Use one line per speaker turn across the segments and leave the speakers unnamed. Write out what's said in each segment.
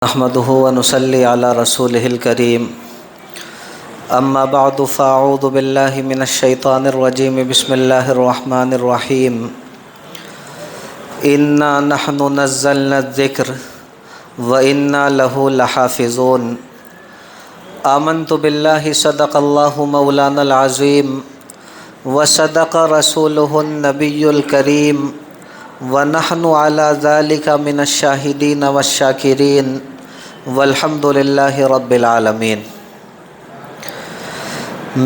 نحمده ونصلي على رسوله الكريم اما بعد فاعوذ بالله من الشيطان الرجيم بسم الله الرحمن الرحيم انا نحن نزلنا الذكر وانا له لحافظون آمنت بالله صدق الله مولانا العظيم وصدق رسوله النبي الكريم ونحن على ذلك من الشاهدين والشاكرين والحمد للہ رب العالمین۔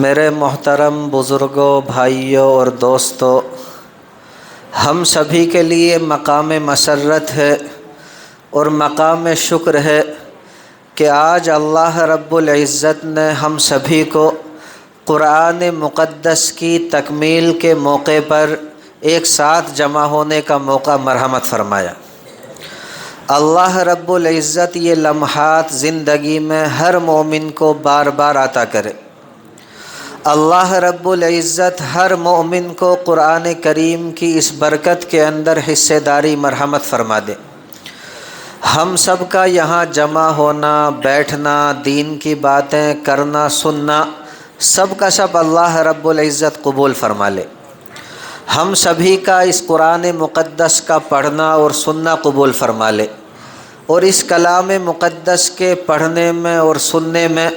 میرے محترم بزرگوں، بھائیوں اور دوستوں، ہم سبھی کے لیے مقام مسرت ہے اور مقام شکر ہے کہ آج اللہ رب العزت نے ہم سبھی کو قرآن مقدس کی تکمیل کے موقع پر ایک ساتھ جمع ہونے کا موقع مرحمت فرمایا۔ اللہ رب العزت یہ لمحات زندگی میں ہر مومن کو بار بار عطا کرے۔ اللہ رب العزت ہر مومن کو قرآن کریم کی اس برکت کے اندر حصے داری مرحمت فرما دے۔ ہم سب کا یہاں جمع ہونا، بیٹھنا، دین کی باتیں کرنا، سننا، سب کا سب اللہ رب العزت قبول فرما لے۔ ہم سبھی کا اس قرآن مقدس کا پڑھنا اور سننا قبول فرما لے، اور اس کلام مقدس کے پڑھنے میں اور سننے میں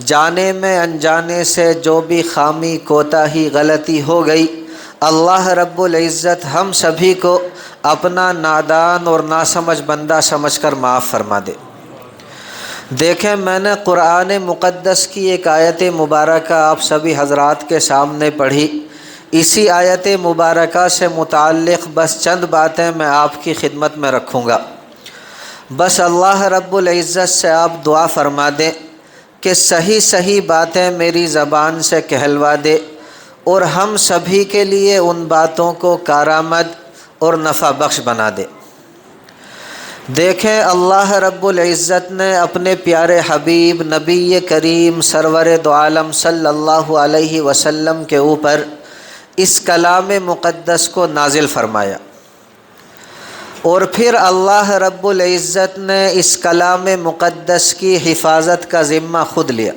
جانے میں انجانے سے جو بھی خامی، کوتاہی، غلطی ہو گئی، اللہ رب العزت ہم سبھی کو اپنا نادان اور ناسمجھ بندہ سمجھ کر معاف فرما دے۔ دیکھیں، میں نے قرآن مقدس کی ایک آیت مبارکہ آپ سبھی حضرات کے سامنے پڑھی۔ اسی آیت مبارکہ سے متعلق بس چند باتیں میں آپ کی خدمت میں رکھوں گا۔ بس اللہ رب العزت سے آپ دعا فرما دیں کہ صحیح صحیح باتیں میری زبان سے کہلوا دے، اور ہم سبھی کے لیے ان باتوں کو کارآمد اور نفع بخش بنا دے۔ دیکھیں، اللہ رب العزت نے اپنے پیارے حبیب نبی کریم سرور دو عالم صلی اللہ علیہ وسلم کے اوپر اس کلام مقدس کو نازل فرمایا، اور پھر اللہ رب العزت نے اس کلام مقدس کی حفاظت کا ذمہ خود لیا۔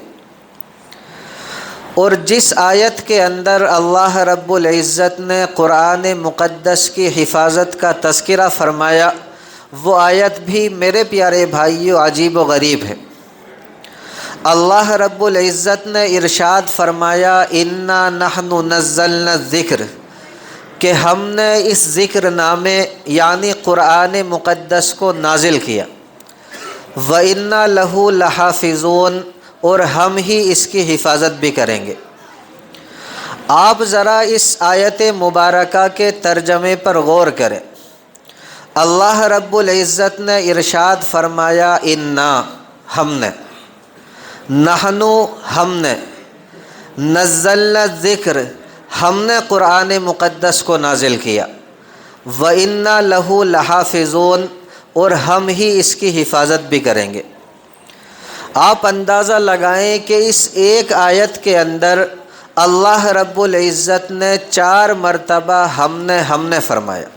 اور جس آیت کے اندر اللہ رب العزت نے قرآن مقدس کی حفاظت کا تذکرہ فرمایا، وہ آیت بھی میرے پیارے بھائیوں عجیب و غریب ہے۔ اللہ رب العزت نے ارشاد فرمایا، انا نحن نزلنا الذکر، کہ ہم نے اس ذکر نامے یعنی قرآن مقدس کو نازل کیا، وَإِنَّا لَهُ لَحَافِظُونَ، اور ہم ہی اس کی حفاظت بھی کریں گے۔ آپ ذرا اس آیت مبارکہ کے ترجمے پر غور کریں۔ اللہ رب العزت نے ارشاد فرمایا، انا، ہم نے، نحنو، ہم نے، نزلنا الذکر، ہم نے قرآن مقدس کو نازل کیا، وَإِنَّا لَهُ لَحَافِظُونَ، اور ہم ہی اس کی حفاظت بھی کریں گے۔ آپ اندازہ لگائیں کہ اس ایک آیت کے اندر اللہ رب العزت نے 4 مرتبہ ہم نے فرمایا۔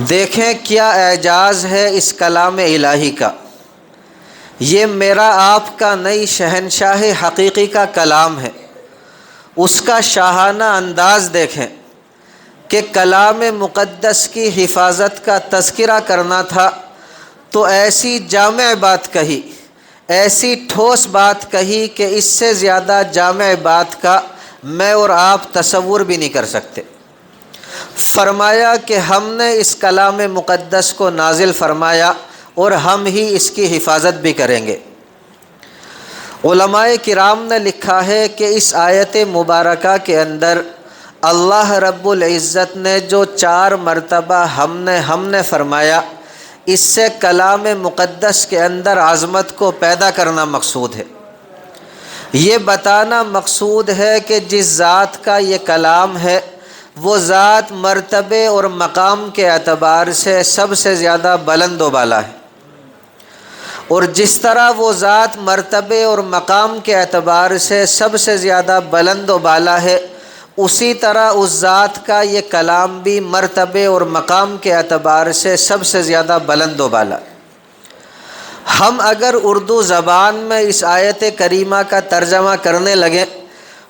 دیکھیں کیا اعجاز ہے اس کلام الہی کا۔ یہ میرا آپ کا نئی شہنشاہ حقیقی کا کلام ہے۔ اس کا شاہانہ انداز دیکھیں کہ کلام مقدس کی حفاظت کا تذکرہ کرنا تھا تو ایسی جامع بات کہی، ایسی ٹھوس بات کہی کہ اس سے زیادہ جامع بات کا میں اور آپ تصور بھی نہیں کر سکتے۔ فرمایا کہ ہم نے اس کلام مقدس کو نازل فرمایا اور ہم ہی اس کی حفاظت بھی کریں گے۔ علماء کرام نے لکھا ہے کہ اس آیت مبارکہ کے اندر اللہ رب العزت نے جو 4 مرتبہ ہم نے فرمایا، اس سے کلام مقدس کے اندر عظمت کو پیدا کرنا مقصود ہے۔ یہ بتانا مقصود ہے کہ جس ذات کا یہ کلام ہے، وہ ذات مرتبے اور مقام کے اعتبار سے سب سے زیادہ بلند و بالا ہے، اور جس طرح وہ ذات مرتبے اور مقام کے اعتبار سے سب سے زیادہ بلند و بالا ہے، اسی طرح اس ذات کا یہ کلام بھی مرتبے اور مقام کے اعتبار سے سب سے زیادہ بلند و بالا۔ ہم اگر اردو زبان میں اس آیت کریمہ کا ترجمہ کرنے لگیں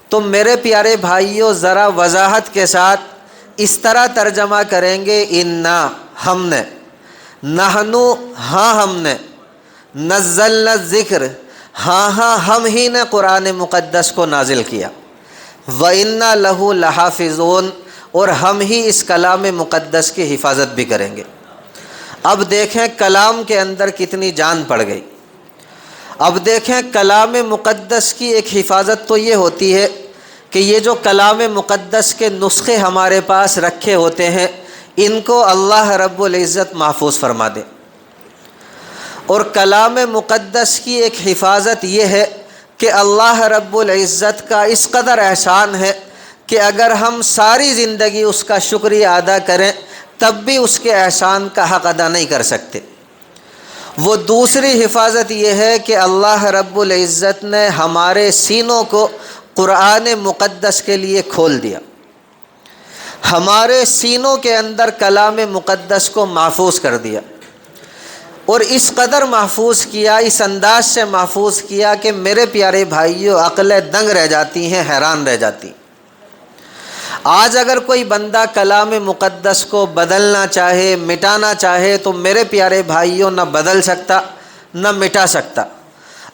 تو میرے پیارے بھائیوں ذرا وضاحت کے ساتھ اس طرح ترجمہ کریں گے، انا ہم نے، نحنو ہاں ہم نے، نزلنا الذکر ہاں ہاں ہم ہی نے قرآن مقدس کو نازل کیا، وَإِنَّا لَهُ لَحَافِظُونَ اور ہم ہی اس کلام مقدس کی حفاظت بھی کریں گے۔ اب دیکھیں کلام کے اندر کتنی جان پڑ گئی۔ اب دیکھیں کلام مقدس کی ایک حفاظت تو یہ ہوتی ہے کہ یہ جو کلام مقدس کے نسخے ہمارے پاس رکھے ہوتے ہیں ان کو اللہ رب العزت محفوظ فرما دے، اور کلام مقدس کی ایک حفاظت یہ ہے کہ اللہ رب العزت کا اس قدر احسان ہے کہ اگر ہم ساری زندگی اس کا شکریہ ادا کریں تب بھی اس کے احسان کا حق ادا نہیں کر سکتے۔ وہ دوسری حفاظت یہ ہے کہ اللہ رب العزت نے ہمارے سینوں کو قرآن مقدس کے لیے کھول دیا، ہمارے سینوں کے اندر کلام مقدس کو محفوظ کر دیا، اور اس قدر محفوظ کیا، اس انداز سے محفوظ کیا کہ میرے پیارے بھائیوں عقلیں دنگ رہ جاتی ہیں، حیران رہ جاتی ہیں۔ آج اگر کوئی بندہ کلام مقدس کو بدلنا چاہے، مٹانا چاہے تو میرے پیارے بھائیوں نہ بدل سکتا نہ مٹا سکتا۔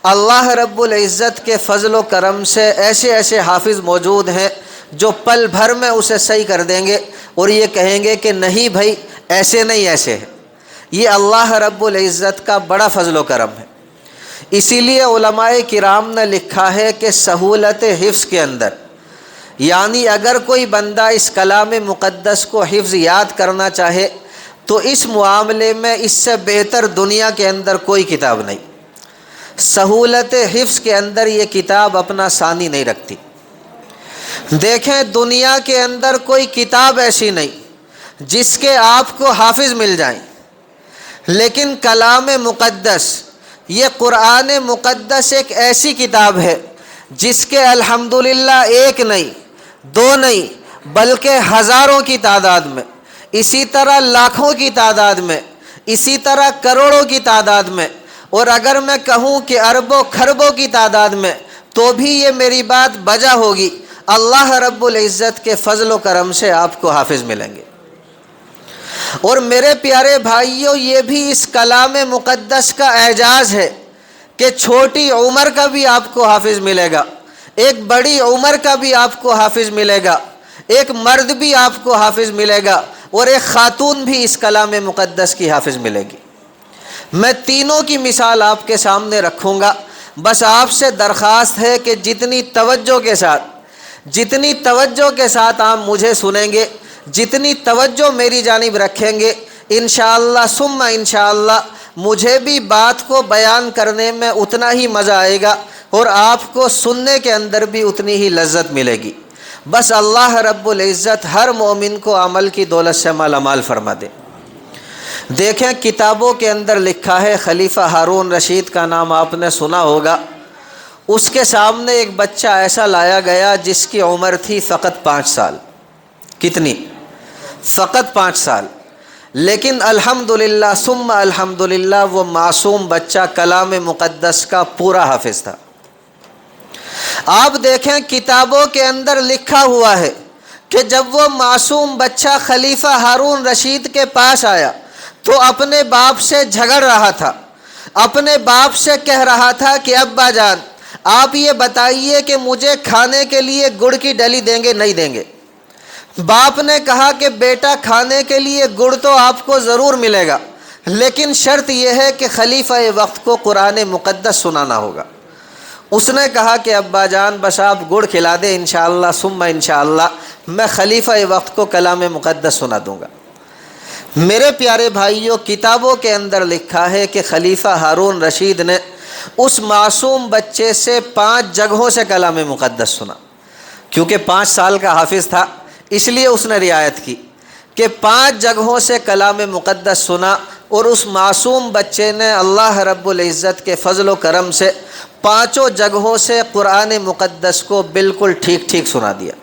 اللہ رب العزت کے فضل و کرم سے ایسے ایسے حافظ موجود ہیں جو پل بھر میں اسے صحیح کر دیں گے اور یہ کہیں گے کہ نہیں بھائی ایسے نہیں ایسے ہے۔ یہ اللہ رب العزت کا بڑا فضل و کرم ہے۔ اسی لیے علماء کرام نے لکھا ہے کہ سہولت حفظ کے اندر، یعنی اگر کوئی بندہ اس کلام مقدس کو حفظ یاد کرنا چاہے تو اس معاملے میں اس سے بہتر دنیا کے اندر کوئی کتاب نہیں۔ سہولت حفظ کے اندر یہ کتاب اپنا ثانی نہیں رکھتی۔ دیکھیں دنیا کے اندر کوئی کتاب ایسی نہیں جس کے آپ کو حافظ مل جائیں، لیکن کلام مقدس، یہ قرآن مقدس ایک ایسی کتاب ہے جس کے الحمدللہ ایک نہیں، دو نہیں، بلکہ ہزاروں کی تعداد میں، اسی طرح لاکھوں کی تعداد میں، اسی طرح کروڑوں کی تعداد میں، اور اگر میں کہوں کہ اربوں کھربوں کی تعداد میں تو بھی یہ میری بات بجا ہوگی۔ اللہ رب العزت کے فضل و کرم سے آپ کو حافظ ملیں گے۔ اور میرے پیارے بھائیوں یہ بھی اس کلام مقدس کا اعجاز ہے کہ چھوٹی عمر کا بھی آپ کو حافظ ملے گا، ایک بڑی عمر کا بھی آپ کو حافظ ملے گا، ایک مرد بھی آپ کو حافظ ملے گا، اور ایک خاتون بھی اس کلام مقدس کی حافظ ملے گی۔ میں تینوں کی مثال آپ کے سامنے رکھوں گا، بس آپ سے درخواست ہے کہ جتنی توجہ کے ساتھ آپ مجھے سنیں گے، جتنی توجہ میری جانب رکھیں گے، انشاءاللہ ثم انشاءاللہ مجھے بھی بات کو بیان کرنے میں اتنا ہی مزہ آئے گا اور آپ کو سننے کے اندر بھی اتنی ہی لذت ملے گی۔ بس اللہ رب العزت ہر مومن کو عمل کی دولت سے مالا مال فرما دے۔ دیکھیں کتابوں کے اندر لکھا ہے، خلیفہ ہارون رشید کا نام آپ نے سنا ہوگا، اس کے سامنے ایک بچہ ایسا لایا گیا جس کی عمر تھی فقط 5 سال۔ کتنی؟ فقط 5 سال، لیکن الحمدللہ ثم الحمدللہ وہ معصوم بچہ کلام مقدس کا پورا حافظ تھا۔ آپ دیکھیں کتابوں کے اندر لکھا ہوا ہے کہ جب وہ معصوم بچہ خلیفہ ہارون رشید کے پاس آیا تو اپنے باپ سے جھگڑ رہا تھا، اپنے باپ سے کہہ رہا تھا کہ ابا جان آپ یہ بتائیے کہ مجھے کھانے کے لیے گڑ کی ڈلی دیں گے نہیں دیں گے؟ باپ نے کہا کہ بیٹا کھانے کے لیے گڑ تو آپ کو ضرور ملے گا، لیکن شرط یہ ہے کہ خلیفہ وقت کو قرآن مقدس سنانا ہوگا۔ اس نے کہا کہ ابا جان بس آپ گڑ کھلا دیں، انشاءاللہ ثم انشاءاللہ میں خلیفہ وقت کو کلام مقدس سنا دوں گا۔ میرے پیارے بھائیوں کتابوں کے اندر لکھا ہے کہ خلیفہ ہارون رشید نے اس معصوم بچے سے 5 جگہوں سے کلام مقدس سنا، کیونکہ 5 سال کا حافظ تھا اس لیے اس نے رعایت کی کہ 5 جگہوں سے کلام مقدس سنا، اور اس معصوم بچے نے اللہ رب العزت کے فضل و کرم سے 5 جگہوں سے قرآن مقدس کو بالکل ٹھیک ٹھیک سنا دیا۔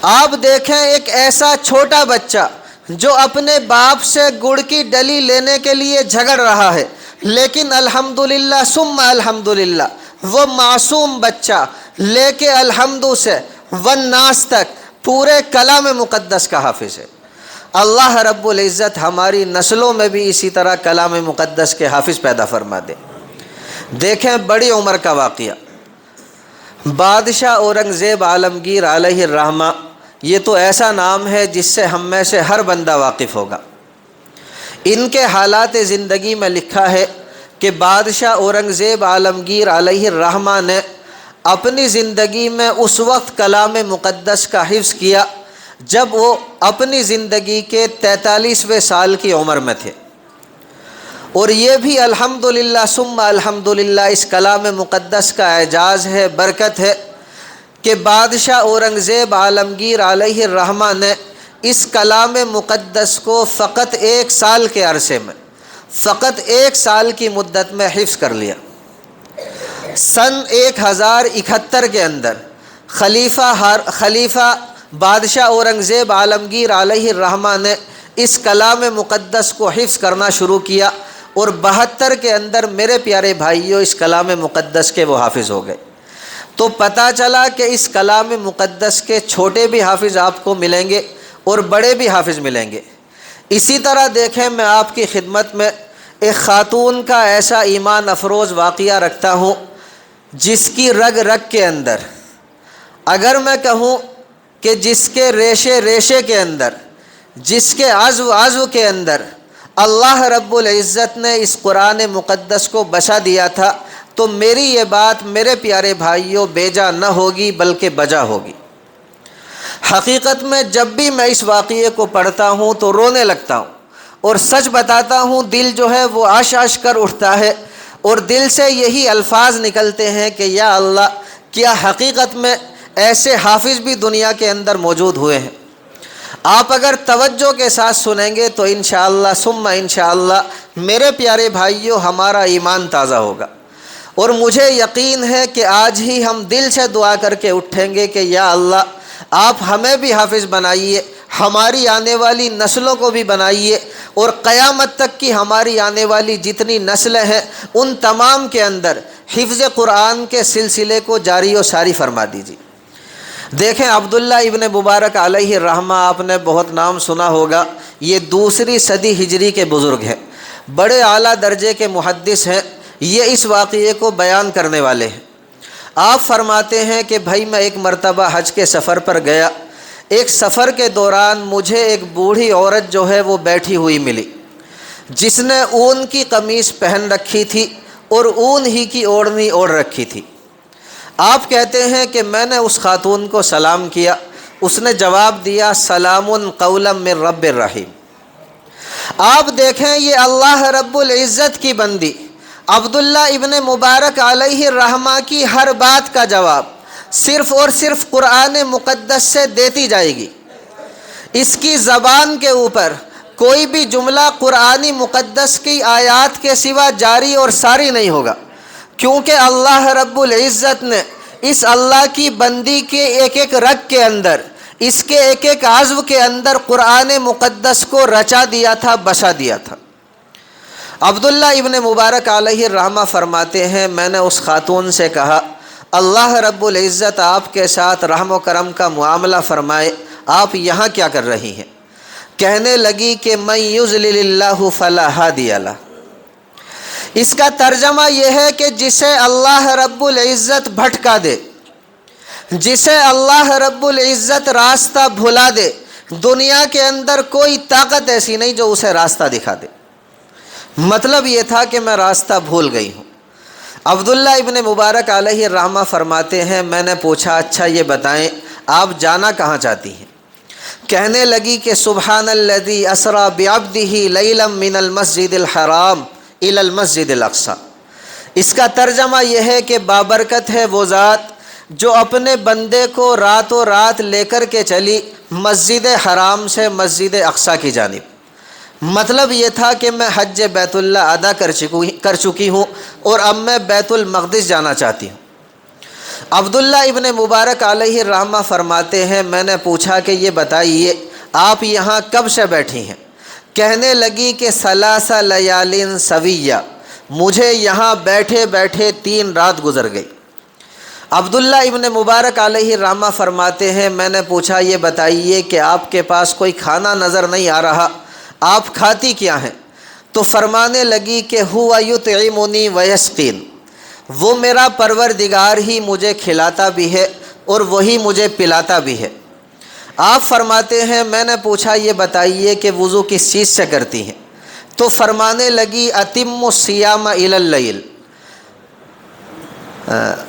آپ دیکھیں ایک ایسا چھوٹا بچہ جو اپنے باپ سے گڑ کی ڈلی لینے کے لیے جھگڑ رہا ہے، لیکن الحمدللہ ثم الحمدللہ وہ معصوم بچہ لے کے الحمد سے والناس تک پورے کلام مقدس کا حافظ ہے۔ اللہ رب العزت ہماری نسلوں میں بھی اسی طرح کلام مقدس کے حافظ پیدا فرما دے۔ دیکھیں بڑی عمر کا واقعہ، بادشاہ اورنگزیب عالمگیر علیہ الرحمہ، یہ تو ایسا نام ہے جس سے ہم میں سے ہر بندہ واقف ہوگا۔ ان کے حالات زندگی میں لکھا ہے کہ بادشاہ اورنگزیب عالمگیر علیہ الرحمہ نے اپنی زندگی میں اس وقت کلام مقدس کا حفظ کیا جب وہ اپنی زندگی کے 43ویں سال کی عمر میں تھے، اور یہ بھی الحمدللہ ثم الحمدللہ اس کلام مقدس کا اعجاز ہے، برکت ہے کہ بادشاہ اورنگزیب عالمگیر علیہ الرحمہ نے اس کلام مقدس کو فقط 1 سال کے عرصے میں، فقط 1 سال کی مدت میں حفظ کر لیا۔ سن 1071 کے اندر خلیفہ بادشاہ اورنگزیب عالمگیر علیہ الرحمہ نے اس کلام مقدس کو حفظ کرنا شروع کیا، اور 72 کے اندر میرے پیارے بھائیوں اس کلام مقدس کے وہ حافظ ہو گئے۔ تو پتہ چلا کہ اس کلام مقدس کے چھوٹے بھی حافظ آپ کو ملیں گے اور بڑے بھی حافظ ملیں گے۔ اسی طرح دیکھیں، میں آپ کی خدمت میں ایک خاتون کا ایسا ایمان افروز واقعہ رکھتا ہوں جس کی رگ رگ کے اندر، اگر میں کہوں کہ جس کے ریشے ریشے کے اندر، جس کے عضو عضو کے اندر اللہ رب العزت نے اس قرآن مقدس کو بسا دیا تھا، تو میری یہ بات میرے پیارے بھائیوں بیجا نہ ہوگی بلکہ بجا ہوگی۔ حقیقت میں جب بھی میں اس واقعے کو پڑھتا ہوں تو رونے لگتا ہوں، اور سچ بتاتا ہوں دل جو ہے وہ عش عش کر اٹھتا ہے، اور دل سے یہی الفاظ نکلتے ہیں کہ یا اللہ، کیا حقیقت میں ایسے حافظ بھی دنیا کے اندر موجود ہوئے ہیں؟ آپ اگر توجہ کے ساتھ سنیں گے تو انشاءاللہ ثم انشاءاللہ میرے پیارے بھائیوں ہمارا ایمان تازہ ہوگا، اور مجھے یقین ہے کہ آج ہی ہم دل سے دعا کر کے اٹھیں گے کہ یا اللہ، آپ ہمیں بھی حافظ بنائیے، ہماری آنے والی نسلوں کو بھی بنائیے، اور قیامت تک کی ہماری آنے والی جتنی نسلیں ہیں ان تمام کے اندر حفظ قرآن کے سلسلے کو جاری و ساری فرما دیجیے۔ دیکھیں عبداللہ ابن مبارک علیہ الرحمہ، آپ نے بہت نام سنا ہوگا، یہ 2 صدی ہجری کے بزرگ ہیں، بڑے اعلیٰ درجے کے محدث ہیں، یہ اس واقعے کو بیان کرنے والے ہیں۔ آپ فرماتے ہیں کہ بھائی میں ایک مرتبہ حج کے سفر پر گیا، ایک سفر کے دوران مجھے ایک بوڑھی عورت جو ہے وہ بیٹھی ہوئی ملی، جس نے اون کی قمیص پہن رکھی تھی اور اون ہی کی اوڑھنی اوڑھ رکھی تھی۔ آپ کہتے ہیں کہ میں نے اس خاتون کو سلام کیا، اس نے جواب دیا سلام قولا من رب الرحیم۔ آپ دیکھیں یہ اللہ رب العزت کی بندی عبداللہ ابن مبارک علیہ الرحمہ کی ہر بات کا جواب صرف اور صرف قرآن مقدس سے دیتی جائے گی۔ اس کی زبان کے اوپر کوئی بھی جملہ قرآنی مقدس کی آیات کے سوا جاری اور ساری نہیں ہوگا، کیونکہ اللہ رب العزت نے اس اللہ کی بندی کے ایک ایک رگ کے اندر، اس کے ایک ایک عضو کے اندر قرآن مقدس کو رچا دیا تھا، بسا دیا تھا۔ عبداللہ ابن مبارک علیہ الرحمہ فرماتے ہیں میں نے اس خاتون سے کہا اللہ رب العزت آپ کے ساتھ رحم و کرم کا معاملہ فرمائے، آپ یہاں کیا کر رہی ہیں؟ کہنے لگی کہ من یضلل اللہ فلا ہادی لہ۔ اس کا ترجمہ یہ ہے کہ جسے اللہ رب العزت بھٹکا دے، جسے اللہ رب العزت راستہ بھلا دے، دنیا کے اندر کوئی طاقت ایسی نہیں جو اسے راستہ دکھا دے۔ مطلب یہ تھا کہ میں راستہ بھول گئی ہوں۔ عبداللہ ابن مبارک علیہ الرحمہ فرماتے ہیں میں نے پوچھا اچھا یہ بتائیں آپ جانا کہاں چاہتی ہیں؟ کہنے لگی کہ سبحان الذی اسری بعبدہ لیلا من المسجد الحرام الی المسجد الاقصی۔ اس کا ترجمہ یہ ہے کہ بابرکت ہے وہ ذات جو اپنے بندے کو راتوں رات لے کر کے چلی مسجد حرام سے مسجد اقصی کی جانب۔ مطلب یہ تھا کہ میں حج بیت اللہ ادا کر چکی ہوں اور اب میں بیت المقدس جانا چاہتی ہوں۔ عبداللہ ابن مبارک علیہ الرحمہ فرماتے ہیں میں نے پوچھا کہ یہ بتائیے آپ یہاں کب سے بیٹھی ہیں؟ کہنے لگی کہ 3 لیال سویہ، مجھے یہاں بیٹھے بیٹھے 3 رات گزر گئی۔ عبداللہ ابن مبارک علیہ الرحمہ فرماتے ہیں میں نے پوچھا یہ بتائیے کہ آپ کے پاس کوئی کھانا نظر نہیں آ رہا، آپ کھاتی کیا ہیں؟ تو فرمانے لگی کہ ہوا یطعمنی ویسقین، وہ میرا پروردگار ہی مجھے کھلاتا بھی ہے اور وہی مجھے پلاتا بھی ہے۔ آپ فرماتے ہیں میں نے پوچھا یہ بتائیے کہ وضو کس چیز سے کرتی ہیں؟ تو فرمانے لگی اتم الصیام الی اللیل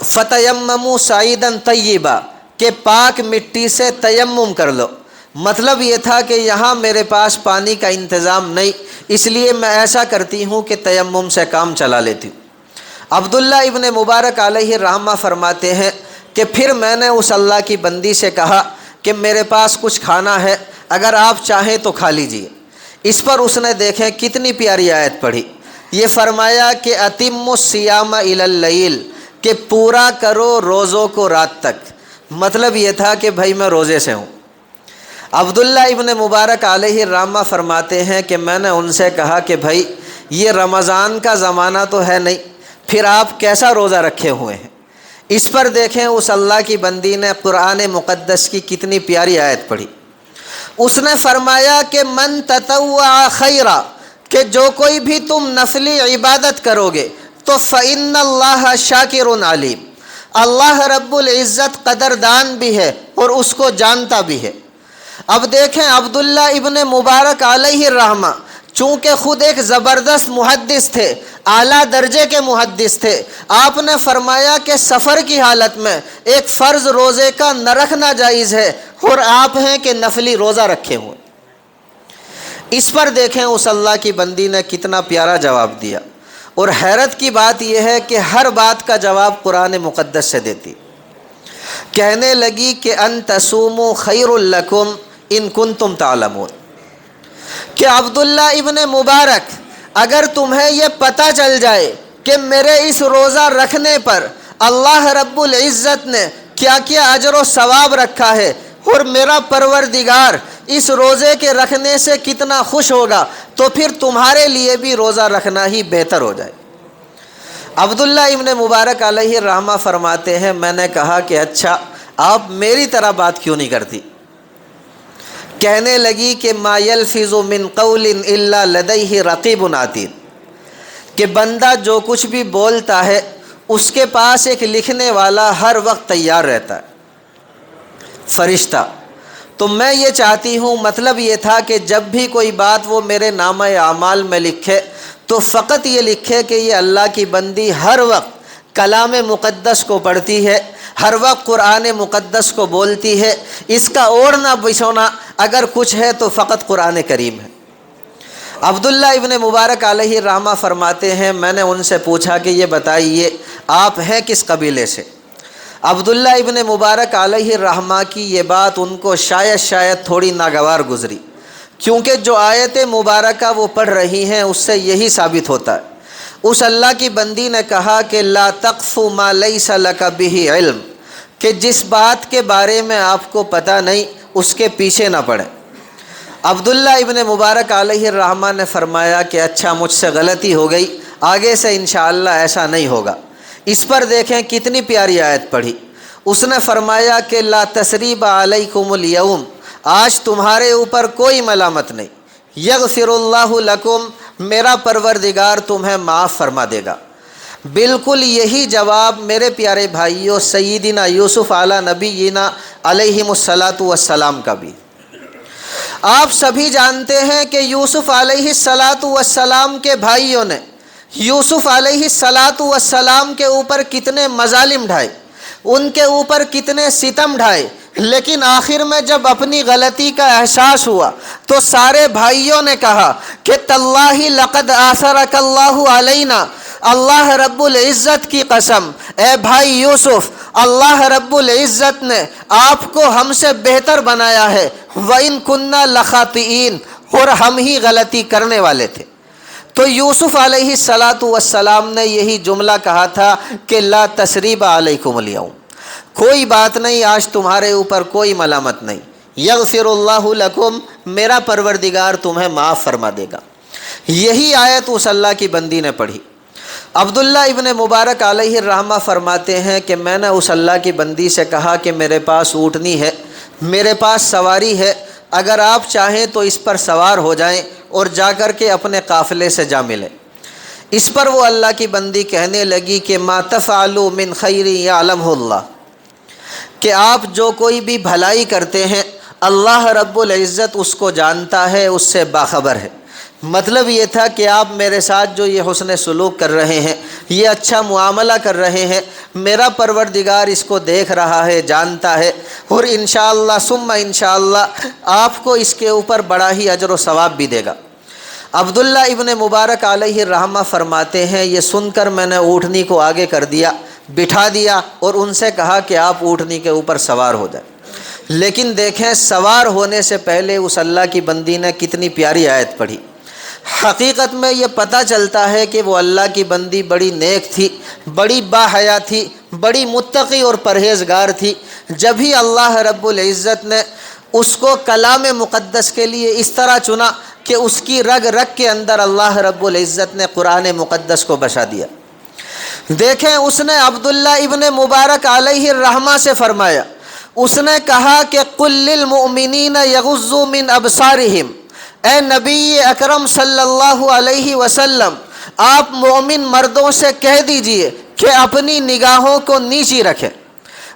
فتیمموا صعیدا طیبا، کہ پاک مٹی سے تیمم کر لو۔ مطلب یہ تھا کہ یہاں میرے پاس پانی کا انتظام نہیں، اس لیے میں ایسا کرتی ہوں کہ تیمم سے کام چلا لیتی ہوں۔ عبداللہ ابن مبارک علیہ الرحمہ فرماتے ہیں کہ پھر میں نے اس اللہ کی بندی سے کہا کہ میرے پاس کچھ کھانا ہے، اگر آپ چاہیں تو کھا لیجئے۔ اس پر اس نے دیکھیں کتنی پیاری آیت پڑھی، یہ فرمایا کہ اتم الصیام الی اللیل، کہ پورا کرو روزوں کو رات تک۔ مطلب یہ تھا کہ بھائی میں روزے سے ہوں۔ عبداللہ ابن مبارک علیہ الرحمہ فرماتے ہیں کہ میں نے ان سے کہا کہ بھائی یہ رمضان کا زمانہ تو ہے نہیں، پھر آپ کیسا روزہ رکھے ہوئے ہیں؟ اس پر دیکھیں اس اللہ کی بندی نے قرآن مقدس کی کتنی پیاری آیت پڑھی۔ اس نے فرمایا کہ من تطوع خیرا، کہ جو کوئی بھی تم نفلی عبادت کرو گے تو فإن اللہ شاکر علیم، اللہ رب العزت قدردان بھی ہے اور اس کو جانتا بھی ہے۔ اب دیکھیں عبداللہ ابن مبارک علیہ الرحمہ چونکہ خود ایک زبردست محدث تھے، اعلیٰ درجے کے محدث تھے، آپ نے فرمایا کہ سفر کی حالت میں ایک فرض روزے کا نہ رکھنا جائز ہے، اور آپ ہیں کہ نفلی روزہ رکھے ہوئے۔ اس پر دیکھیں اس اللہ کی بندی نے کتنا پیارا جواب دیا، اور حیرت کی بات یہ ہے کہ ہر بات کا جواب قرآن مقدس سے دیتی۔ کہنے لگی کہ ان تصوموا خیر لکم ان کنتم تعلمون، کہ عبداللہ ابن مبارک اگر تمہیں یہ پتہ چل جائے کہ میرے اس روزہ رکھنے پر اللہ رب العزت نے کیا کیا اجر و ثواب رکھا ہے، اور میرا پروردگار اس روزے کے رکھنے سے کتنا خوش ہوگا، تو پھر تمہارے لیے بھی روزہ رکھنا ہی بہتر ہو جائے۔ عبداللہ ابن مبارک علیہ الرحمہ فرماتے ہیں میں نے کہا کہ اچھا آپ میری طرح بات کیوں نہیں کرتی؟ کہنے لگی کہ ما یلفظ من قول الا لدیہ رقیب عتید، کہ بندہ جو کچھ بھی بولتا ہے اس کے پاس ایک لکھنے والا ہر وقت تیار رہتا ہے، فرشتہ۔ تو میں یہ چاہتی ہوں، مطلب یہ تھا کہ جب بھی کوئی بات وہ میرے نامہ اعمال میں لکھے تو فقط یہ لکھے کہ یہ اللہ کی بندی ہر وقت کلام مقدس کو پڑھتی ہے، ہر وقت قرآن مقدس کو بولتی ہے، اس کا اوڑھنا بچھونا اگر کچھ ہے تو فقط قرآن کریم ہے۔ عبداللہ ابن مبارک علیہ الرحمہ فرماتے ہیں میں نے ان سے پوچھا کہ یہ بتائیے آپ ہیں کس قبیلے سے؟ عبداللہ ابن مبارک علیہ الرحمہ کی یہ بات ان کو شاید تھوڑی ناگوار گزری، کیونکہ جو آیت مبارکہ وہ پڑھ رہی ہیں اس سے یہی ثابت ہوتا ہے۔ اس اللہ کی بندی نے کہا کہ لا تقف ما لیس لک بہ علم، کہ جس بات کے بارے میں آپ کو پتہ نہیں اس کے پیچھے نہ پڑیں۔ عبداللہ ابن مبارک علیہ الرحمہ نے فرمایا کہ اچھا مجھ سے غلطی ہو گئی، آگے سے انشاءاللہ ایسا نہیں ہوگا۔ اس پر دیکھیں کتنی پیاری آیت پڑھی، اس نے فرمایا کہ لا تثریب علیکم الیوم، آج تمہارے اوپر کوئی ملامت نہیں، یغفر اللہ لکم، میرا پروردگار تمہیں معاف فرما دے گا۔ بالکل یہی جواب میرے پیارے بھائیوں سیدنا یوسف علی نبینا علیہم الصلاۃ والسلام کا بھی۔ آپ سبھی جانتے ہیں کہ یوسف علیہ الصلاۃ والسلام کے بھائیوں نے یوسف علیہ الصلاۃ والسلام کے اوپر کتنے مظالم ڈھائے، ان کے اوپر کتنے ستم ڈھائے، لیکن آخر میں جب اپنی غلطی کا احساس ہوا تو سارے بھائیوں نے کہا کہ تاللہ لقد آثرک اللہ علینا، اللہ رب العزت کی قسم اے بھائی یوسف، اللہ رب العزت نے آپ کو ہم سے بہتر بنایا ہے، وَإِن كُنَّا لَخَاطِئِينَ، اور ہم ہی غلطی کرنے والے تھے۔ تو یوسف علیہ الصلاۃ والسلام نے یہی جملہ کہا تھا کہ لا تثریب علیکم الیوم، کوئی بات نہیں، آج تمہارے اوپر کوئی ملامت نہیں، یغفر اللہ لکم، میرا پروردگار تمہیں معاف فرما دے گا۔ یہی آیت اس اللہ کی بندی نے پڑھی۔ عبداللہ ابن مبارک علیہ الرحمہ فرماتے ہیں کہ میں نے اس اللہ کی بندی سے کہا کہ میرے پاس اونٹنی ہے، میرے پاس سواری ہے، اگر آپ چاہیں تو اس پر سوار ہو جائیں اور جا کر کے اپنے قافلے سے جا ملیں۔ اس پر وہ اللہ کی بندی کہنے لگی کہ ما تفعلوا من خیر یعلمہ اللہ، کہ آپ جو کوئی بھی بھلائی کرتے ہیں اللہ رب العزت اس کو جانتا ہے، اس سے باخبر ہے۔ مطلب یہ تھا کہ آپ میرے ساتھ جو یہ حسن سلوک کر رہے ہیں، یہ اچھا معاملہ کر رہے ہیں، میرا پروردگار اس کو دیکھ رہا ہے، جانتا ہے، اور انشاءاللہ ثم انشاءاللہ آپ کو اس کے اوپر بڑا ہی اجر و ثواب بھی دے گا۔ عبداللہ ابن مبارک علیہ الرحمہ فرماتے ہیں یہ سن کر میں نے اونٹنی کو آگے کر دیا، بٹھا دیا اور ان سے کہا کہ آپ اونٹنی کے اوپر سوار ہو جائیں۔ لیکن دیکھیں سوار ہونے سے پہلے اس اللہ کی بندی نے کتنی پیاری آیت پڑھی۔ حقیقت میں یہ پتہ چلتا ہے کہ وہ اللہ کی بندی بڑی نیک تھی، بڑی باحیا تھی، بڑی متقی اور پرہیزگار تھی، جب ہی اللہ رب العزت نے اس کو کلام مقدس کے لیے اس طرح چنا کہ اس کی رگ رگ کے اندر اللہ رب العزت نے قرآن مقدس کو بسا دیا۔ دیکھیں اس نے عبداللہ ابن مبارک علیہ الرحمہ سے فرمایا، اس نے کہا کہ قل للمؤمنین یغضوا من ابصارہم، اے نبی اکرم صلی اللہ علیہ وسلم آپ مومن مردوں سے کہہ دیجئے کہ اپنی نگاہوں کو نیچی رکھیں۔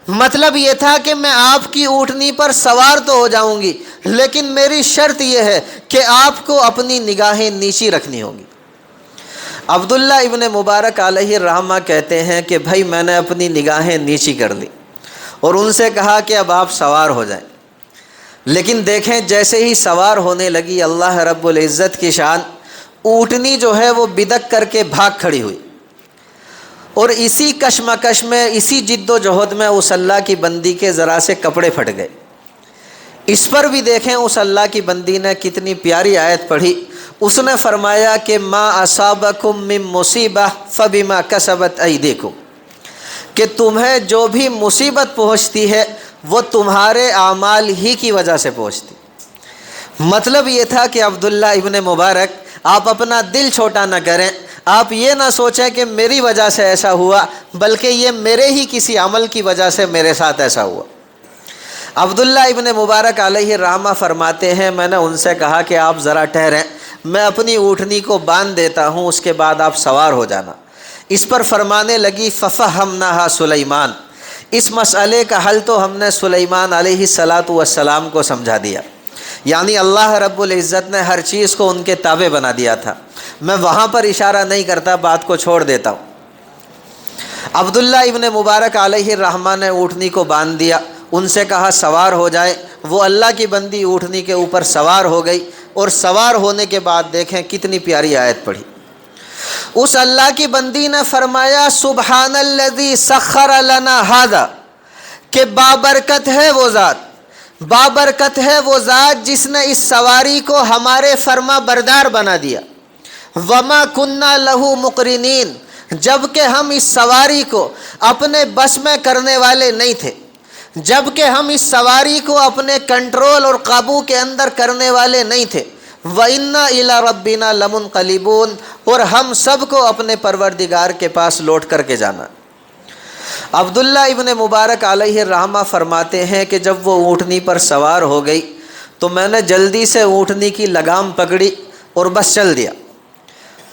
مطلب یہ تھا کہ میں آپ کی اونٹنی پر سوار تو ہو جاؤں گی، لیکن میری شرط یہ ہے کہ آپ کو اپنی نگاہیں نیچی رکھنی ہوں گی۔ عبداللہ ابن مبارک علیہ الرحمہ کہتے ہیں کہ بھائی میں نے اپنی نگاہیں نیچی کر لی اور ان سے کہا کہ اب آپ سوار ہو جائیں۔ لیکن دیکھیں جیسے ہی سوار ہونے لگی اللہ رب العزت کی شان، اونٹنی جو ہے وہ بدک کر کے بھاگ کھڑی ہوئی، اور اسی کشمکش میں، اسی جد و جہد میں اس اللہ کی بندی کے ذرا سے کپڑے پھٹ گئے۔ اس پر بھی دیکھیں اس اللہ کی بندی نے کتنی پیاری آیت پڑھی۔ اس نے فرمایا کہ ما اصابکم من مصیبہ فبما کسبت ایدیکم، کہ تمہیں جو بھی مصیبت پہنچتی ہے وہ تمہارے اعمال ہی کی وجہ سے پہنچتی۔ مطلب یہ تھا کہ عبداللہ ابن مبارک آپ اپنا دل چھوٹا نہ کریں، آپ یہ نہ سوچیں کہ میری وجہ سے ایسا ہوا، بلکہ یہ میرے ہی کسی عمل کی وجہ سے میرے ساتھ ایسا ہوا۔ عبداللہ ابن مبارک علیہ الرحمہ فرماتے ہیں میں نے ان سے کہا کہ آپ ذرا ٹھہریں، میں اپنی اونٹنی کو باندھ دیتا ہوں، اس کے بعد آپ سوار ہو جانا۔ اس پر فرمانے لگی ففہمناہا سلیمان، اس مسئلے کا حل تو ہم نے سلیمان علیہ السلام کو سمجھا دیا، یعنی اللہ رب العزت نے ہر چیز کو ان کے تابع بنا دیا تھا۔ میں وہاں پر اشارہ نہیں کرتا، بات کو چھوڑ دیتا ہوں۔ عبداللہ ابن مبارک علیہ الرحمہ نے اونٹنی کو باندھ دیا، ان سے کہا سوار ہو جائیں۔ وہ اللہ کی بندی اونٹنی کے اوپر سوار ہو گئی، اور سوار ہونے کے بعد دیکھیں کتنی پیاری آیت پڑھی۔ اس اللہ کی بندی نے فرمایا سبحان الذی سخر لنا ھذا، کہ بابرکت ہے وہ ذات، بابرکت ہے وہ ذات جس نے اس سواری کو ہمارے فرما بردار بنا دیا۔ وما کننا لہ مقرنین، جب کہ ہم اس سواری کو اپنے بس میں کرنے والے نہیں تھے، جب کہ ہم اس سواری کو اپنے کنٹرول اور قابو کے اندر کرنے والے نہیں تھے۔ وَإِنَّا إِلَىٰ رَبِّنَا لَمُنْقَلِبُونَ، اور ہم سب کو اپنے پروردگار کے پاس لوٹ کر کے جانا۔ عبداللہ ابن مبارک علیہ الرحمہ فرماتے ہیں کہ جب وہ اونٹنی پر سوار ہو گئی تو میں نے جلدی سے اونٹنی کی لگام پکڑی اور بس چل دیا۔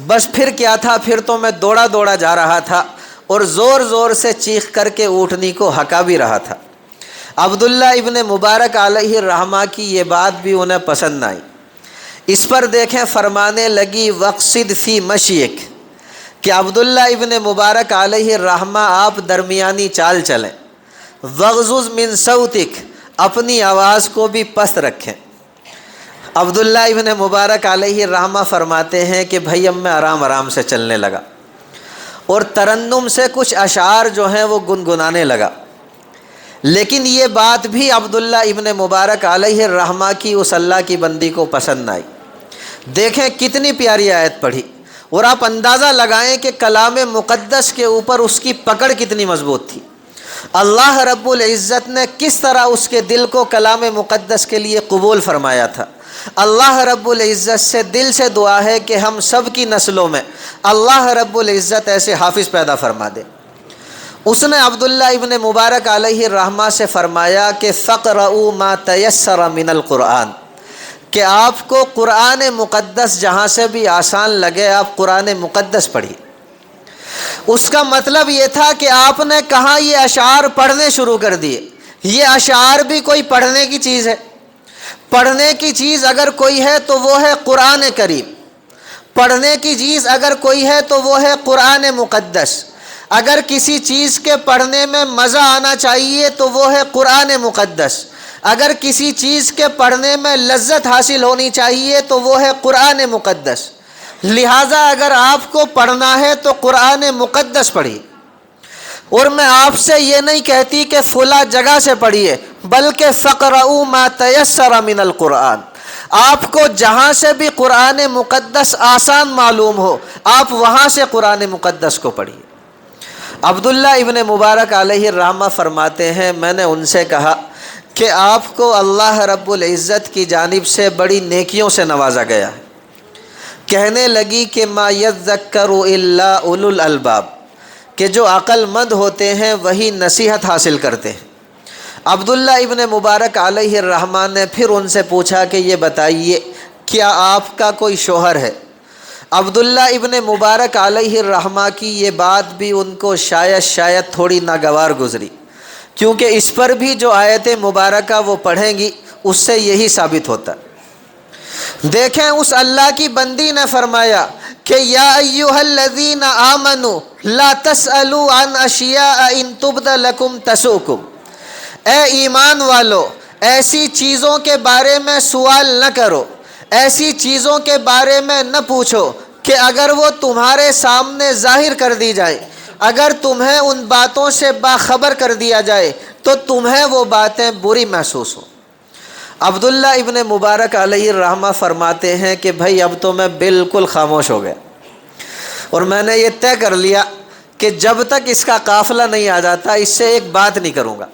بس پھر کیا تھا، پھر تو میں دوڑا دوڑا جا رہا تھا اور زور زور سے چیخ کر کے اونٹنی کو ہکا بھی رہا تھا۔ عبداللہ ابن مبارک علیہ الرحمہ کی یہ بات بھی انہیں پسند نہ آئی۔ اس پر دیکھیں فرمانے لگی وقصد فی مشیک، کہ عبداللہ ابن مبارک علیہ الرحمہ آپ درمیانی چال چلیں۔ وغضض من صوتک، اپنی آواز کو بھی پست رکھیں۔ عبداللہ ابن مبارک علیہ الرحمہ فرماتے ہیں کہ بھائی اب میں آرام آرام سے چلنے لگا اور ترنم سے کچھ اشعار جو ہیں وہ گنگنانے لگا۔ لیکن یہ بات بھی عبداللہ ابن مبارک علیہ الرحمہ کی اس اللہ کی بندی کو پسند نہ آئی۔ دیکھیں کتنی پیاری آیت پڑھی، اور آپ اندازہ لگائیں کہ کلام مقدس کے اوپر اس کی پکڑ کتنی مضبوط تھی۔ اللہ رب العزت نے کس طرح اس کے دل کو کلام مقدس کے لیے قبول فرمایا تھا، اللہ رب العزت سے دل سے دعا ہے کہ ہم سب کی نسلوں میں اللہ رب العزت ایسے حافظ پیدا فرما دے۔ اس نے عبداللہ ابن مبارک علیہ الرحمہ سے فرمایا کہ فقرؤوا ما تیسر من القرآن، کہ آپ کو قرآن مقدس جہاں سے بھی آسان لگے آپ قرآن مقدس پڑھیے۔ اس کا مطلب یہ تھا کہ آپ نے کہاں یہ اشعار پڑھنے شروع کر دیے۔ یہ اشعار بھی کوئی پڑھنے کی چیز ہے؟ پڑھنے کی چیز اگر کوئی ہے تو وہ ہے قرآن کریم، پڑھنے کی چیز اگر کوئی ہے تو وہ ہے قرآن مقدس۔ اگر کسی چیز کے پڑھنے میں مزہ آنا چاہیے تو وہ ہے قرآن مقدس، اگر کسی چیز کے پڑھنے میں لذت حاصل ہونی چاہیے تو وہ ہے قرآن مقدس۔ لہٰذا اگر آپ کو پڑھنا ہے تو قرآن مقدس پڑھیے۔ اور میں آپ سے یہ نہیں کہتی کہ فلاں جگہ سے پڑھیے، بلکہ فقرؤوا ما تیسر من القرآن، آپ کو جہاں سے بھی قرآن مقدس آسان معلوم ہو آپ وہاں سے قرآن مقدس کو پڑھیے۔ عبداللہ ابن مبارک علیہ الرحمہ فرماتے ہیں میں نے ان سے کہا کہ آپ کو اللہ رب العزت کی جانب سے بڑی نیکیوں سے نوازا گیا ہے۔ کہنے لگی کہ ما یذکر الا اولو الالباب، کہ جو عقل مند ہوتے ہیں وہی نصیحت حاصل کرتے ہیں۔ عبداللہ ابن مبارک علیہ الرحمہ نے پھر ان سے پوچھا کہ یہ بتائیے کیا آپ کا کوئی شوہر ہے؟ عبداللہ ابن مبارک علیہ الرحمہ کی یہ بات بھی ان کو شاید تھوڑی ناگوار گزری، کیونکہ اس پر بھی جو آیت مبارکہ وہ پڑھیں گی اس سے یہی ثابت ہوتا۔ دیکھیں اس اللہ کی بندی نے فرمایا کہ یا ایھا الذین آمنوا لا تسألوا عن اشیاء ان تبد لکم تسؤکم، اے ایمان والو ایسی چیزوں کے بارے میں سوال نہ کرو، ایسی چیزوں کے بارے میں نہ پوچھو کہ اگر وہ تمہارے سامنے ظاہر کر دی جائے، اگر تمہیں ان باتوں سے باخبر کر دیا جائے تو تمہیں وہ باتیں بری محسوس ہو۔ عبداللہ ابن مبارک علیہ الرحمہ فرماتے ہیں کہ بھائی اب تو میں بالکل خاموش ہو گیا، اور میں نے یہ طے کر لیا کہ جب تک اس کا قافلہ نہیں آ جاتا اس سے ایک بات نہیں کروں گا،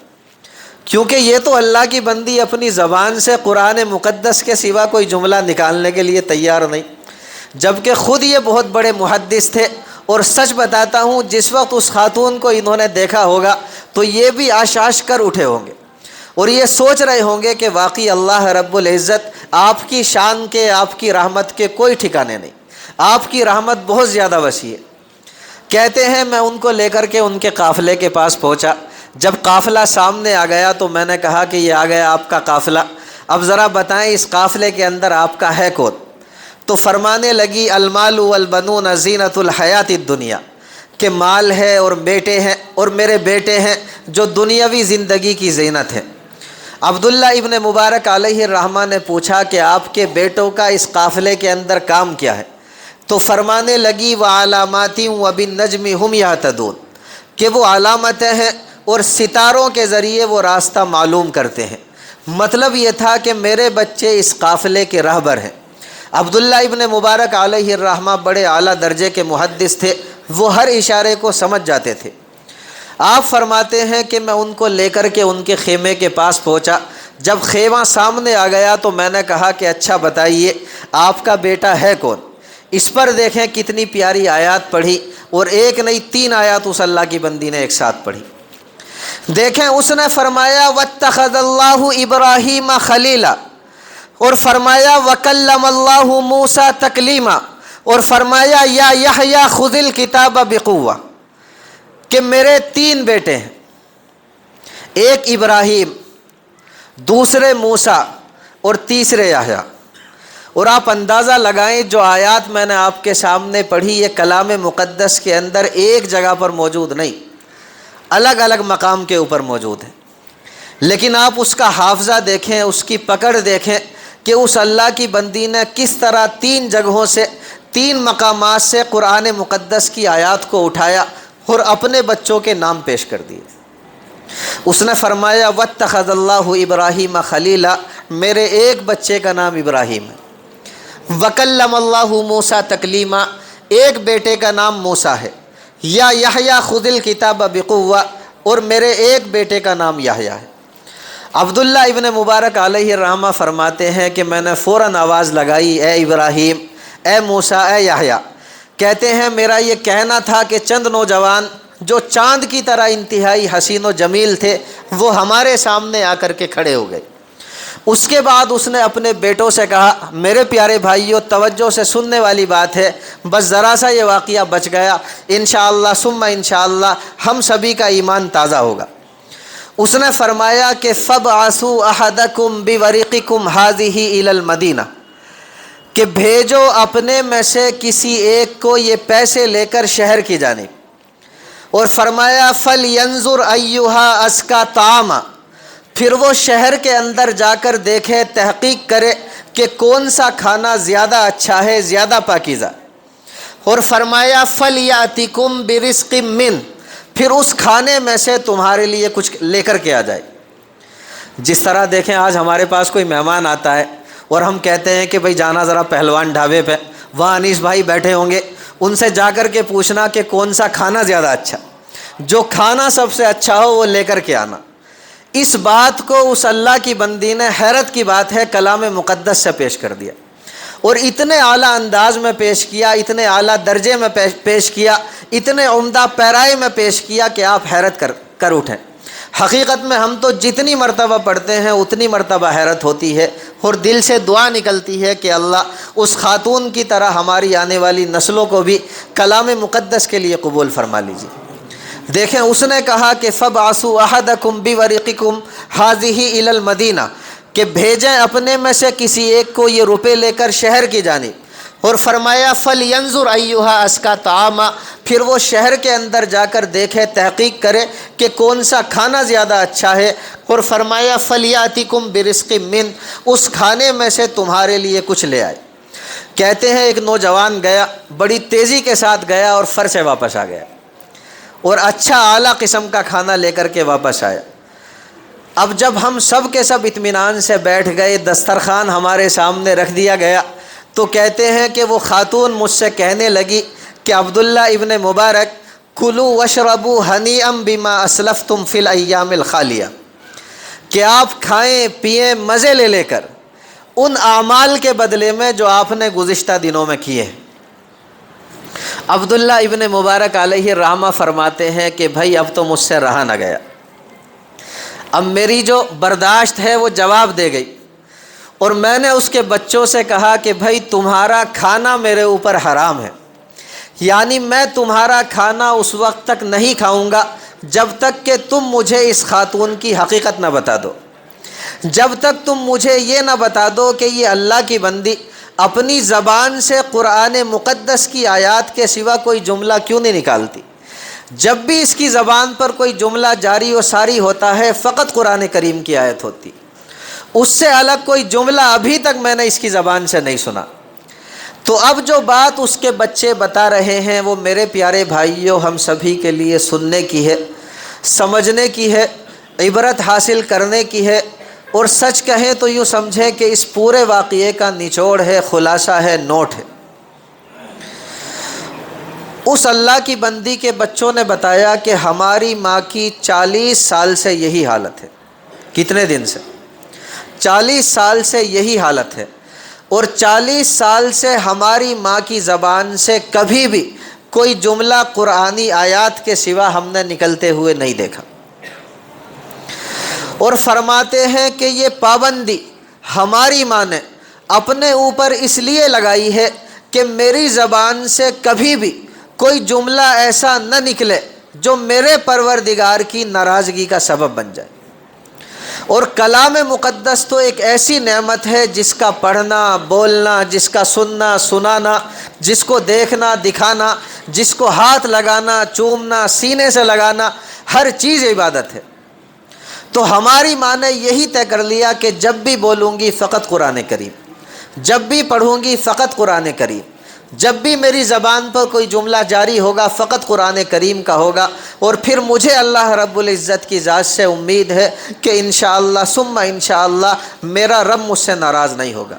کیونکہ یہ تو اللہ کی بندی اپنی زبان سے قرآن مقدس کے سوا کوئی جملہ نکالنے کے لیے تیار نہیں، جبکہ خود یہ بہت بڑے محدث تھے۔ اور سچ بتاتا ہوں جس وقت اس خاتون کو انہوں نے دیکھا ہوگا تو یہ بھی آش کر اٹھے ہوں گے اور یہ سوچ رہے ہوں گے کہ واقعی اللہ رب العزت آپ کی شان کے، آپ کی رحمت کے کوئی ٹھکانے نہیں، آپ کی رحمت بہت زیادہ وسیع ہے۔ کہتے ہیں میں ان کو لے کر کے ان کے قافلے کے پاس پہنچا، جب قافلہ سامنے آ گیا تو میں نے کہا کہ یہ آ گیا آپ کا قافلہ، اب ذرا بتائیں اس قافلے کے اندر آپ کا ہے کون؟ تو فرمانے لگی المال والبنون زینت الحیات الدنیا، کہ مال ہے اور بیٹے ہیں اور میرے بیٹے ہیں جو دنیاوی زندگی کی زینت ہے۔ عبداللہ ابن مبارک علیہ الرحمہ نے پوچھا کہ آپ کے بیٹوں کا اس قافلے کے اندر کام کیا ہے؟ تو فرمانے لگی وعلامات وبالنجم هم یہتدون، کہ وہ علامتیں ہیں اور ستاروں کے ذریعے وہ راستہ معلوم کرتے ہیں۔ مطلب یہ تھا کہ میرے بچے اس قافلے کے رہبر ہیں۔ عبداللہ ابن مبارک علیہ الرحمہ بڑے اعلیٰ درجے کے محدث تھے، وہ ہر اشارے کو سمجھ جاتے تھے۔ آپ فرماتے ہیں کہ میں ان کو لے کر کے ان کے خیمے کے پاس پہنچا، جب خیمہ سامنے آ گیا تو میں نے کہا کہ اچھا بتائیے آپ کا بیٹا ہے کون؟ اس پر دیکھیں کتنی پیاری آیات پڑھی، اور ایک نہیں 3 آیات اس اللہ کی بندی نے ایک ساتھ پڑھی۔ دیکھیں اس نے فرمایا واتخذ اللہ ابراہیم خلیلا، اور فرمایا وکلم اللہ موسیٰ تکلیما، اور فرمایا یا یحییٰ خذ الکتاب بقوہ، کہ میرے 3 بیٹے ہیں، ایک ابراہیم، دوسرے موسیٰ اور تیسرے یحییٰ۔ اور آپ اندازہ لگائیں جو آیات میں نے آپ کے سامنے پڑھی یہ کلام مقدس کے اندر ایک جگہ پر موجود نہیں، الگ الگ مقام کے اوپر موجود ہے، لیکن آپ اس کا حافظہ دیکھیں، اس کی پکڑ دیکھیں کہ اس اللہ کی بندی نے کس طرح 3 جگہوں سے 3 مقامات سے قرآن مقدس کی آیات کو اٹھایا اور اپنے بچوں کے نام پیش کر دیے۔ اس نے فرمایا واتخذ اللہ ابراہیم خلیلا، میرے ایک بچے کا نام ابراہیم ہے، وکلم اللہ موسیٰ تکلیما، ایک بیٹے کا نام موسیٰ ہے، یا یحییٰ خذ الکتاب بقوہ، اور میرے ایک بیٹے کا نام یحییٰ ہے۔ عبداللہ ابن مبارک علیہ الرحمہ فرماتے ہیں کہ میں نے فوراً آواز لگائی، اے ابراہیم، اے موسیٰ، اے یحییٰ۔ کہتے ہیں میرا یہ کہنا تھا کہ چند نوجوان جو چاند کی طرح انتہائی حسین و جمیل تھے وہ ہمارے سامنے آ کر کے کھڑے ہو گئے۔ اس کے بعد اس نے اپنے بیٹوں سے کہا، میرے پیارے بھائیوں، توجہ سے سننے والی بات ہے، بس ذرا سا یہ واقعہ بچ گیا، انشاءاللہ ثم انشاءاللہ ہم سبھی کا ایمان تازہ ہوگا۔ اس نے فرمایا کہ فَابْعَثُوا أَحَدَكُمْ بِوَرِقِكُمْ هَذِهِ إِلَى الْمَدِينَةِ، کہ بھیجو اپنے میں سے کسی ایک کو یہ پیسے لے کر شہر کی جانب، اور فرمایا فَلْيَنظُرْ أَيُّهَا أَزْكَىٰ طَعَامًا، پھر وہ شہر کے اندر جا کر دیکھے، تحقیق کرے کہ کون سا کھانا زیادہ اچھا ہے، زیادہ پاکیزہ، اور فرمایا فَلْيَأْتِكُمْ بِرِزْقٍ مِّنْهُ، پھر اس کھانے میں سے تمہارے لیے کچھ لے کر کے آ جائے۔ جس طرح دیکھیں آج ہمارے پاس کوئی مہمان آتا ہے اور ہم کہتے ہیں کہ بھئی جانا ذرا پہلوان ڈھابے پہ، وہاں انیس بھائی بیٹھے ہوں گے، ان سے جا کر کے پوچھنا کہ کون سا کھانا زیادہ اچھا، جو کھانا سب سے اچھا ہو وہ لے کر کے آنا۔ اس بات کو اس اللہ کی بندی نے، حیرت کی بات ہے، کلام مقدس سے پیش کر دیا، اور اتنے اعلیٰ انداز میں پیش کیا، اتنے اعلیٰ درجے میں پیش کیا، اتنے عمدہ پیرائی میں پیش کیا کہ آپ حیرت کر اٹھیں۔ حقیقت میں ہم تو جتنی مرتبہ پڑھتے ہیں اتنی مرتبہ حیرت ہوتی ہے، اور دل سے دعا نکلتی ہے کہ اللہ اس خاتون کی طرح ہماری آنے والی نسلوں کو بھی کلام مقدس کے لیے قبول فرما لیجیے۔ دیکھیں اس نے کہا کہ فَابْعَثُوا أَحَدَكُمْ بِوَرِقِكُمْ هَذِهِ إِلَى الْمَدِينَةِ، کہ بھیجیں اپنے میں سے کسی ایک کو یہ روپے لے کر شہر کی جانب، اور فرمایا فَلْيَنظُرْ أَيُّهَا أَزْكَىٰ طَعَامًا، پھر وہ شہر کے اندر جا کر دیکھے، تحقیق کرے کہ کون سا کھانا زیادہ اچھا ہے، اور فرمایا فَلْيَأْتِكُمْ بِرِزْقٍ مِّنْهُ، اس کھانے میں سے تمہارے لیے کچھ لے آئے۔ کہتے ہیں ایک نوجوان گیا، بڑی تیزی کے ساتھ گیا اور فر سے واپس آ گیا، اور اچھا اعلیٰ قسم کا کھانا لے کر کے واپس آیا۔ اب جب ہم سب کے سب اطمینان سے بیٹھ گئے، دسترخوان ہمارے سامنے رکھ دیا گیا، تو کہتے ہیں کہ وہ خاتون مجھ سے کہنے لگی کہ عبداللہ ابن مبارک، کلوا واشربوا ہنیئا بما اسلفتم فی الایام الخالیہ، کہ آپ کھائیں پئیں مزے لے کر ان اعمال کے بدلے میں جو آپ نے گزشتہ دنوں میں کیے۔ عبداللہ ابن مبارک علیہ الرحمہ فرماتے ہیں کہ بھائی اب تو مجھ سے رہا نہ گیا، اب میری جو برداشت ہے وہ جواب دے گئی، اور میں نے اس کے بچوں سے کہا کہ بھائی تمہارا کھانا میرے اوپر حرام ہے، یعنی میں تمہارا کھانا اس وقت تک نہیں کھاؤں گا جب تک کہ تم مجھے اس خاتون کی حقیقت نہ بتا دو، جب تک تم مجھے یہ نہ بتا دو کہ یہ اللہ کی بندی اپنی زبان سے قرآن مقدس کی آیات کے سوا کوئی جملہ کیوں نہیں نکالتی۔ جب بھی اس کی زبان پر کوئی جملہ جاری و ساری ہوتا ہے فقط قرآن کریم کی آیت ہوتی، اس سے الگ کوئی جملہ ابھی تک میں نے اس کی زبان سے نہیں سنا۔ تو اب جو بات اس کے بچے بتا رہے ہیں وہ میرے پیارے بھائیوں ہم سبھی کے لیے سننے کی ہے، سمجھنے کی ہے، عبرت حاصل کرنے کی ہے، اور سچ کہیں تو یوں سمجھیں کہ اس پورے واقعے کا نچوڑ ہے، خلاصہ ہے، نوٹ ہے۔ اس اللہ کی بندی کے بچوں نے بتایا کہ ہماری ماں کی 40 سال سے یہی حالت ہے۔ کتنے دن سے؟ 40 سال سے یہی حالت ہے، اور 40 سال سے ہماری ماں کی زبان سے کبھی بھی کوئی جملہ قرآنی آیات کے سوا ہم نے نکلتے ہوئے نہیں دیکھا۔ اور فرماتے ہیں کہ یہ پابندی ہماری ماں نے اپنے اوپر اس لیے لگائی ہے کہ میری زبان سے کبھی بھی کوئی جملہ ایسا نہ نکلے جو میرے پروردگار کی ناراضگی کا سبب بن جائے۔ اور کلام مقدس تو ایک ایسی نعمت ہے جس کا پڑھنا، بولنا، جس کا سننا، سنانا، جس کو دیکھنا، دکھانا، جس کو ہاتھ لگانا، چومنا، سینے سے لگانا، ہر چیز عبادت ہے۔ تو ہماری ماں نے یہی طے کر لیا کہ جب بھی بولوں گی فقط قرآن کریم، جب بھی پڑھوں گی فقط قرآن کریم، جب بھی میری زبان پر کوئی جملہ جاری ہوگا فقط قرآن کریم کا ہوگا، اور پھر مجھے اللہ رب العزت کی ذات سے امید ہے کہ انشاءاللہ ثم انشاءاللہ میرا رب مجھ سے ناراض نہیں ہوگا۔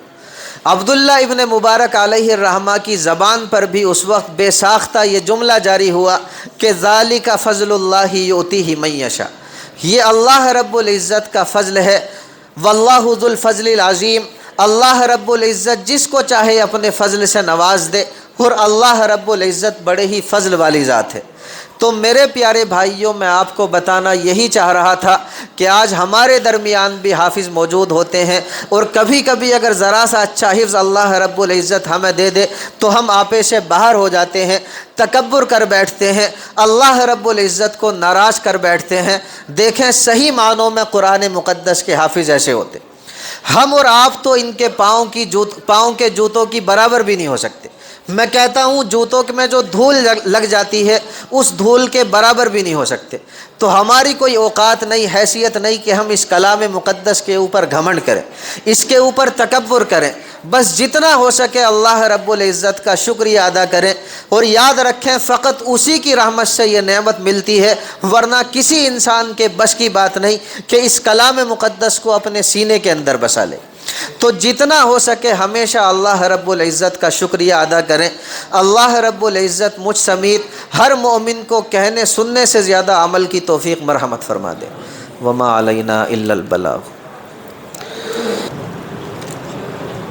عبداللہ ابن مبارک علیہ الرحمہ کی زبان پر بھی اس وقت بے ساختہ یہ جملہ جاری ہوا کہ ذالک فضل اللہ یؤتیہ من یشاء، یہ اللہ رب العزت کا فضل ہے۔ واللہ ذو الفضل العظیم، اللہ رب العزت جس کو چاہے اپنے فضل سے نواز دے، اور اللہ رب العزت بڑے ہی فضل والی ذات ہے۔ تو میرے پیارے بھائیوں، میں آپ کو بتانا یہی چاہ رہا تھا کہ آج ہمارے درمیان بھی حافظ موجود ہوتے ہیں، اور کبھی کبھی اگر ذرا سا اچھا حفظ اللہ رب العزت ہمیں دے دے تو ہم آپے سے باہر ہو جاتے ہیں، تکبر کر بیٹھتے ہیں، اللہ رب العزت کو ناراض کر بیٹھتے ہیں۔ دیکھیں صحیح معنوں میں قرآن مقدس کے حافظ ایسے ہوتے۔ ہم اور آپ تو ان کے پاؤں کے جوتوں کی برابر بھی نہیں ہو سکتے۔ میں کہتا ہوں جوتوں میں جو دھول لگ جاتی ہے اس دھول کے برابر بھی نہیں ہو سکتے۔ تو ہماری کوئی اوقات نہیں، حیثیت نہیں کہ ہم اس کلام مقدس کے اوپر گھمنڈ کریں، اس کے اوپر تکبر کریں۔ بس جتنا ہو سکے اللہ رب العزت کا شکریہ ادا کریں، اور یاد رکھیں فقط اسی کی رحمت سے یہ نعمت ملتی ہے، ورنہ کسی انسان کے بس کی بات نہیں کہ اس کلام مقدس کو اپنے سینے کے اندر بسا لے۔ تو جتنا ہو سکے ہمیشہ اللہ رب العزت کا شکریہ ادا کریں۔ اللہ رب العزت مجھ سمیت ہر مومن کو کہنے سننے سے زیادہ عمل کی توفیق مرحمت فرما دے۔ وما علینا الا البلاغ۔